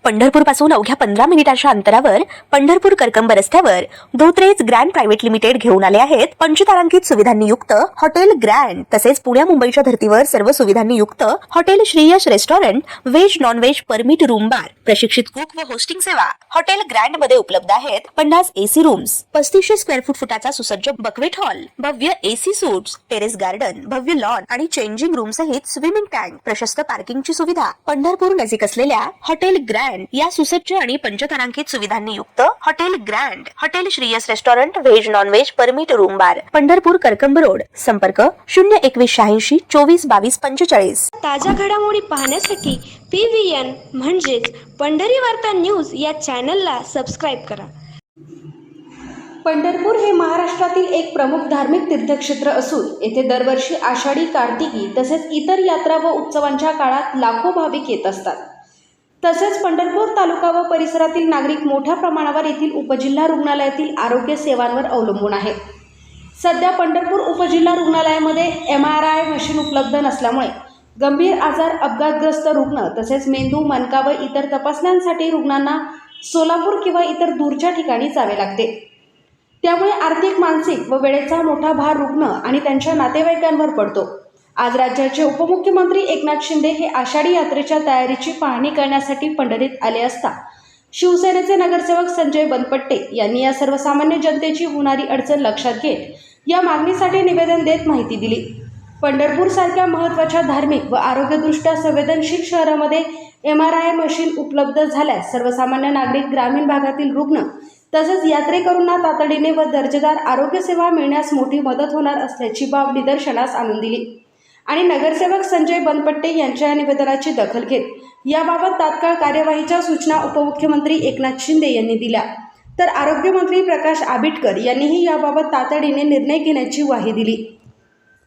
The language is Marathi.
पंढरपूर पासून अवघ्या 15 मिनिटांच्या अंतरावर पंढरपूर करकंब रस्त्यावर धोत्रेज ग्रँड प्रायव्हेट लिमिटेड घेऊन आले आहेत पंचतारांकित सुविधांनी युक्त हॉटेल ग्रँड। तसेच पुण्या मुंबईच्या धर्तीवर सर्व सुविधांनी युक्त hotel Shriyash restaurant, veg non veg permit room bar, प्रशिक्षित कुक व होस्टिंग सेवा हॉटेल ग्रँड मध्ये उपलब्ध आहेत। 50 एसी रूम्स, 3500 स्क्वेअर फुटाचा सुसज्ज बकवेट हॉल, भव्य एसी सूट्स, टेरेस गार्डन, भव्य लॉन आणि चेंजिंग रूम सहित स्विमिंग टँक, प्रशस्त पार्किंगची सुविधा। पंढरपूर नजीक असलेल्या हॉटेल ग्रँड या सुसज्ज आणि पंचतारांकित सुविधांनी युक्त hotel grand, hotel Shriyas restaurant, veg non veg permit room बार, पंढरपूर करकंब रोड। संपर्क 02186 24 22 45। ताज्या घडामोडी पाहण्यासाठी PVN म्हणजेच पंढरी वार्ता न्यूज या चॅनलला सबस्क्राईब करा। पंढरपूर हे महाराष्ट्रातील एक प्रमुख धार्मिक तीर्थक्षेत्र असून येथे दरवर्षी आषाढी, कार्तिकी तसेच इतर यात्रा व उत्सवांच्या काळात लाखो भाविक येत असतात। तसेच पंढरपूर तालुका व परिसरातील नागरिक मोठ्या प्रमाणावर येथील उपजिल्हा रुग्णालयातील आरोग्य सेवांवर अवलंबून आहेत। सध्या पंढरपूर उपजिल्हा रुग्णालयामध्ये MRI मशीन उपलब्ध नसल्यामुळे गंभीर आजार, अपघातग्रस्त रुग्ण तसेच मेंदू, मणका व इतर तपासण्यांसाठी रुग्णांना सोलापूर किंवा इतर दूरच्या ठिकाणी जावे लागते। त्यामुळे आर्थिक, मानसिक व वेळेचा मोठा भार रुग्ण आणि त्यांच्या नातेवाईकांवर पडतो। आज राज्याचे उपमुख्यमंत्री एकनाथ शिंदे हे आषाढी यात्रेच्या तयारीची पाहणी करण्यासाठी पंढरीत आले असता शिवसेनेचे नगरसेवक संजय बनपट्टे यांनी या सर्वसामान्य जनतेची होणारी अडचण लक्षात घेत या मागणीसाठी निवेदन देत माहिती दिली। पंढरपूर सारख्या महत्त्वाच्या धार्मिक व आरोग्यदृष्ट्या संवेदनशील शहरामध्ये MRI मशीन उपलब्ध झाल्यास सर्वसामान्य नागरिक, ग्रामीण भागातील रुग्ण तसेच यात्रेकरूंना तातडीने व दर्जेदार आरोग्य सेवा मिळण्यास मोठी मदत होणार असल्याची बाब निदर्शनास आणून दिली आणि नगरसेवक संजय बनपट्टे यांच्या निवेदनाची दखल घेत याबाबत तात्काळ कार्यवाहीच्या सूचना उपमुख्यमंत्री एकनाथ शिंदे यांनी दिल्या। तर आरोग्यमंत्री प्रकाश आंबेडकर यांनीही याबाबत तातडीने निर्णय घेण्याची ग्वाही दिली।